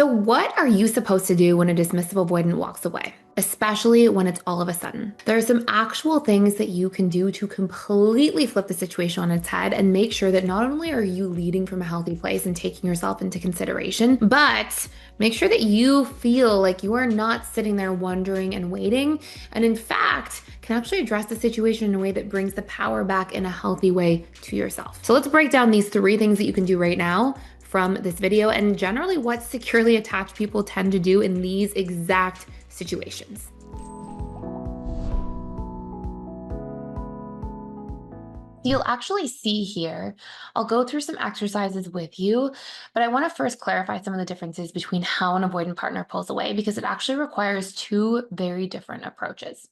So, what are you supposed to do when a dismissive avoidant walks away, especially when it's all of a sudden? There are some actual things that you can do to completely flip the situation on its head and make sure that not only are you leading from a healthy place and taking yourself into consideration, but make sure that you feel like you are not sitting there wondering and waiting, and in fact, can actually address the situation in a way that brings the power back in a healthy way to yourself. So, let's break down these three things that you can do right now from this video and generally what securely attached people tend to do in these exact situations. You'll actually see here, I'll go through some exercises with you, but I want to first clarify some of the differences between how an avoidant partner pulls away because it actually requires two very different approaches.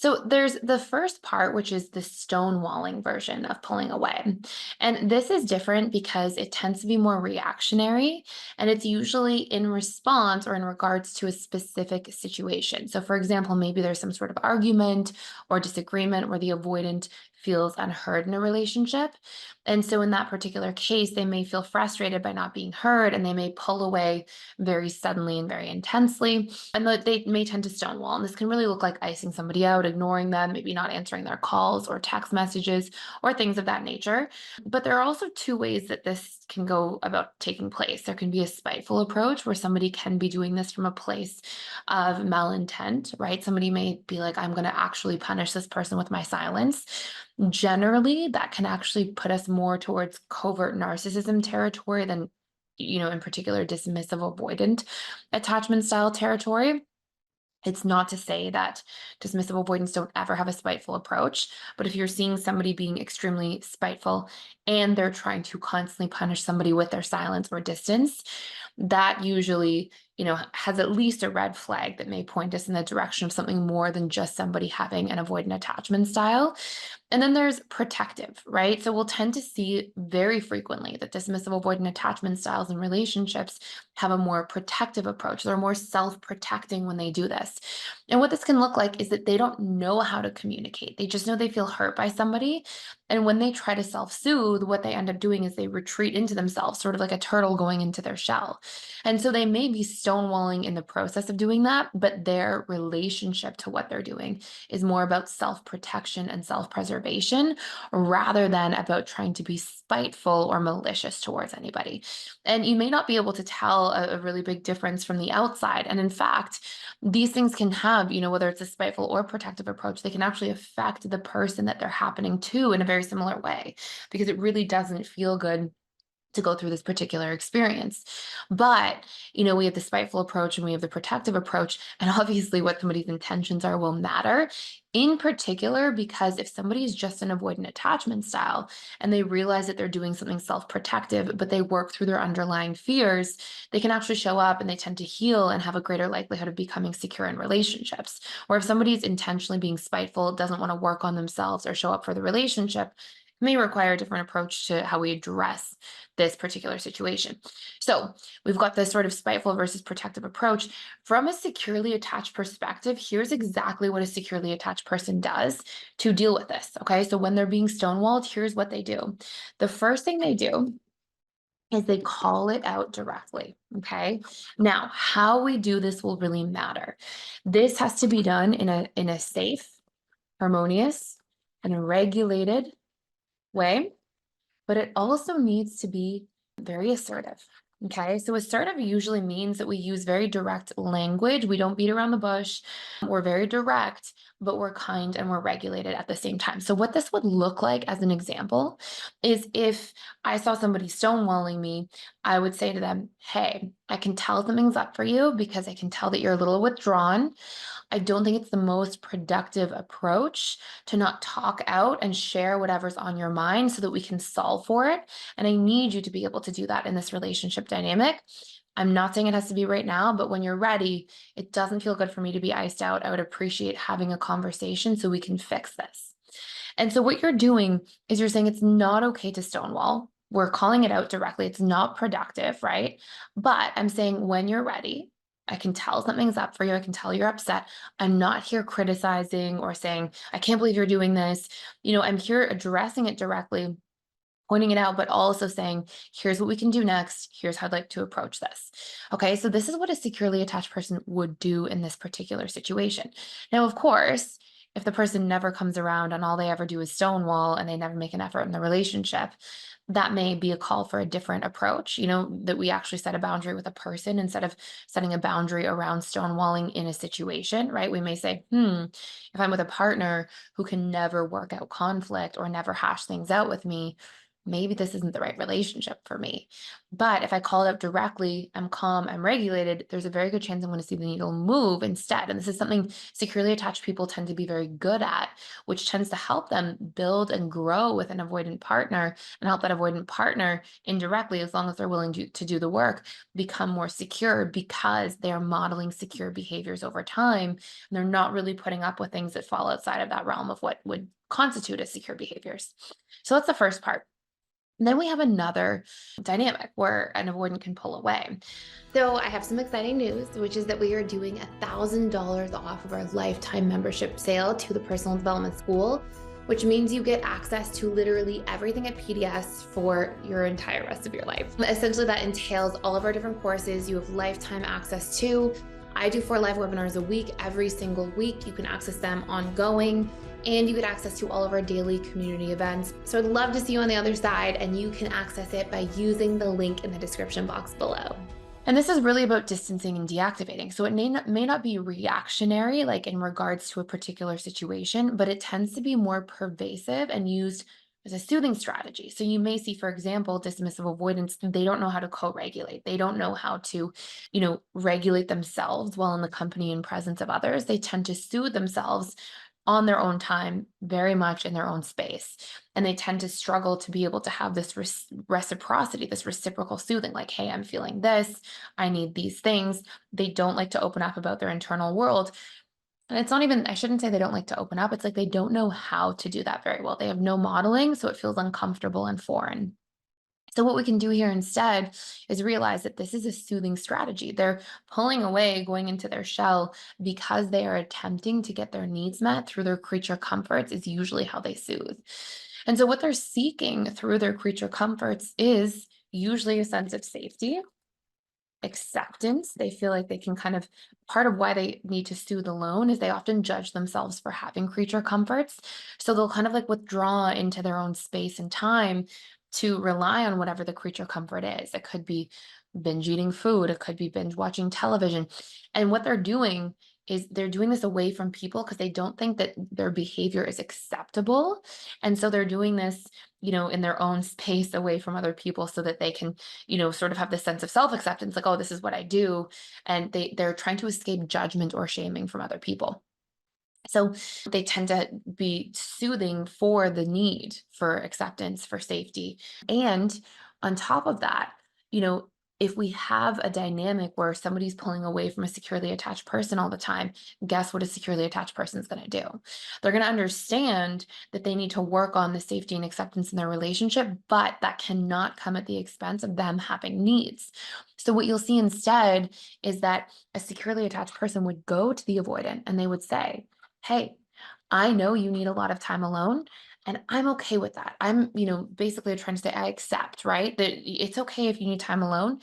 So there's the first part, which is the stonewalling version of pulling away. And this is different because it tends to be more reactionary and it's usually in response or in regards to a specific situation. So, for example, maybe there's some sort of argument or disagreement where the avoidant feels unheard in a relationship. And so, in that particular case, they may feel frustrated by not being heard and they may pull away very suddenly and very intensely. And they may tend to stonewall. And this can really look like icing somebody out, ignoring them, maybe not answering their calls or text messages or things of that nature. But there are also two ways that this can go about taking place. There can be a spiteful approach where somebody can be doing this from a place of malintent, right? Somebody may be like, I'm going to actually punish this person with my silence. Generally, that can actually put us more towards covert narcissism territory than, in particular, dismissive avoidant attachment style territory. It's not to say that dismissive avoidants don't ever have a spiteful approach, but if you're seeing somebody being extremely spiteful and they're trying to constantly punish somebody with their silence or distance, that usually, has at least a red flag that may point us in the direction of something more than just somebody having an avoidant attachment style. And then there's protective, right? So we'll tend to see very frequently that dismissive avoidant attachment styles in relationships have a more protective approach. They're more self-protecting when they do this. And what this can look like is that they don't know how to communicate. They just know they feel hurt by somebody. And when they try to self-soothe, what they end up doing is they retreat into themselves, sort of like a turtle going into their shell. And so they may be stonewalling in the process of doing that, but their relationship to what they're doing is more about self-protection and self-preservation rather than about trying to be spiteful or malicious towards anybody. And you may not be able to tell a really big difference from the outside. And in fact, these things can have, whether it's a spiteful or protective approach, they can actually affect the person that they're happening to in a very similar way because it really doesn't feel good to go through this particular experience. But, we have the spiteful approach and we have the protective approach. And obviously, what somebody's intentions are will matter. In particular, because if somebody is just an avoidant attachment style and they realize that they're doing something self protective, but they work through their underlying fears, they can actually show up and they tend to heal and have a greater likelihood of becoming secure in relationships. Or if somebody's intentionally being spiteful, doesn't want to work on themselves or show up for the relationship, may require a different approach to how we address this particular situation. So we've got this sort of spiteful versus protective approach. From a securely attached perspective, here's exactly what a securely attached person does to deal with this. Okay, so when they're being stonewalled, here's what they do. The first thing they do is they call it out directly. Okay, now how we do this will really matter. This has to be done in a safe, harmonious, and regulated way, but it also needs to be very assertive. Okay, so assertive usually means that we use very direct language. We don't beat around the bush. We're very direct, but we're kind and we're regulated at the same time. So, what this would look like as an example is if I saw somebody stonewalling me, I would say to them, hey, I can tell something's up for you because I can tell that you're a little withdrawn. I don't think it's the most productive approach to not talk out and share whatever's on your mind so that we can solve for it. And I need you to be able to do that in this relationship dynamic. I'm not saying it has to be right now, but when you're ready, it doesn't feel good for me to be iced out. I would appreciate having a conversation so we can fix this. And so what you're doing is you're saying it's not okay to stonewall. We're calling it out directly. It's not productive, right? But I'm saying when you're ready, I can tell something's up for you. I can tell you're upset. I'm not here criticizing or saying, I can't believe you're doing this. I'm here addressing it directly, pointing it out, but also saying, here's what we can do next. Here's how I'd like to approach this. Okay, so this is what a securely attached person would do in this particular situation. Now, of course, if the person never comes around and all they ever do is stonewall and they never make an effort in the relationship, that may be a call for a different approach, that we actually set a boundary with a person instead of setting a boundary around stonewalling in a situation, right? We may say, if I'm with a partner who can never work out conflict or never hash things out with me, maybe this isn't the right relationship for me. But if I call it out directly, I'm calm, I'm regulated, there's a very good chance I'm going to see the needle move instead. And this is something securely attached people tend to be very good at, which tends to help them build and grow with an avoidant partner and help that avoidant partner indirectly, as long as they're willing to do the work, become more secure because they're modeling secure behaviors over time. And they're not really putting up with things that fall outside of that realm of what would constitute as secure behaviors. So that's the first part. Then we have another dynamic where an avoidant can pull away. So I have some exciting news, which is that we are doing $1,000 off of our lifetime membership sale to the Personal Development School, which means you get access to literally everything at PDS for your entire rest of your life. Essentially, that entails all of our different courses you have lifetime access to. I do 4 live webinars a week, every single week. You can access them ongoing, and you get access to all of our daily community events. So I'd love to see you on the other side, and you can access it by using the link in the description box below. And this is really about distancing and deactivating. So it may not be reactionary, like in regards to a particular situation, but it tends to be more pervasive and used as a soothing strategy. So you may see, for example, dismissive avoidants, they don't know how to co-regulate. They don't know how to, regulate themselves while in the company and presence of others. They tend to soothe themselves on their own time, very much in their own space. And they tend to struggle to be able to have this reciprocity, this reciprocal soothing, like, hey, I'm feeling this, I need these things. They don't like to open up about their internal world. And it's not even, I shouldn't say they don't like to open up. It's like they don't know how to do that very well. They have no modeling, so it feels uncomfortable and foreign. So what we can do here instead is realize that this is a soothing strategy. They're pulling away, going into their shell because they are attempting to get their needs met through their creature comforts is usually how they soothe. And so what they're seeking through their creature comforts is usually a sense of safety, acceptance. They feel like they can part of why they need to soothe alone is they often judge themselves for having creature comforts. So they'll withdraw into their own space and time to rely on whatever the creature comfort is. It could be binge eating food, it could be binge watching television. And what they're doing is they're doing this away from people because they don't think that their behavior is acceptable. And so they're doing this, in their own space away from other people so that they can, sort of have this sense of self-acceptance, like, oh, this is what I do. And they're trying to escape judgment or shaming from other people. So they tend to be soothing for the need for acceptance, for safety. And on top of that, if we have a dynamic where somebody's pulling away from a securely attached person all the time, guess what a securely attached person is going to do? They're going to understand that they need to work on the safety and acceptance in their relationship, but that cannot come at the expense of them having needs. So what you'll see instead is that a securely attached person would go to the avoidant and they would say, hey, I know you need a lot of time alone, and I'm okay with that. I'm, basically trying to say I accept, right? That it's okay if you need time alone.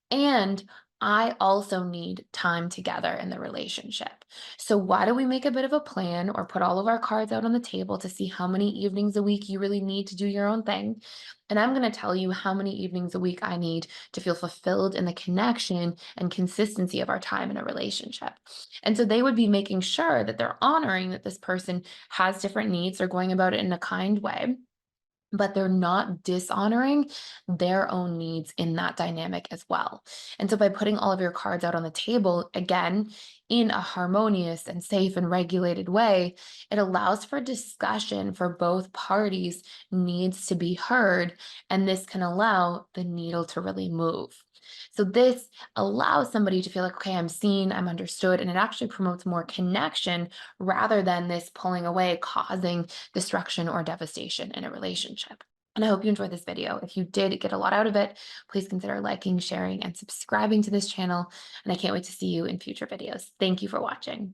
And I also need time together in the relationship. So why don't we make a bit of a plan or put all of our cards out on the table to see how many evenings a week you really need to do your own thing? And I'm going to tell you how many evenings a week I need to feel fulfilled in the connection and consistency of our time in a relationship. And so they would be making sure that they're honoring that this person has different needs. They're going about it in a kind way, but they're not dishonoring their own needs in that dynamic as well. And so by putting all of your cards out on the table, again, in a harmonious and safe and regulated way, it allows for discussion for both parties' needs to be heard, and this can allow the needle to really move. So this allows somebody to feel like, okay, I'm seen, I'm understood, and it actually promotes more connection rather than this pulling away, causing destruction or devastation in a relationship. And I hope you enjoyed this video. If you did get a lot out of it, please consider liking, sharing, and subscribing to this channel. And I can't wait to see you in future videos. Thank you for watching.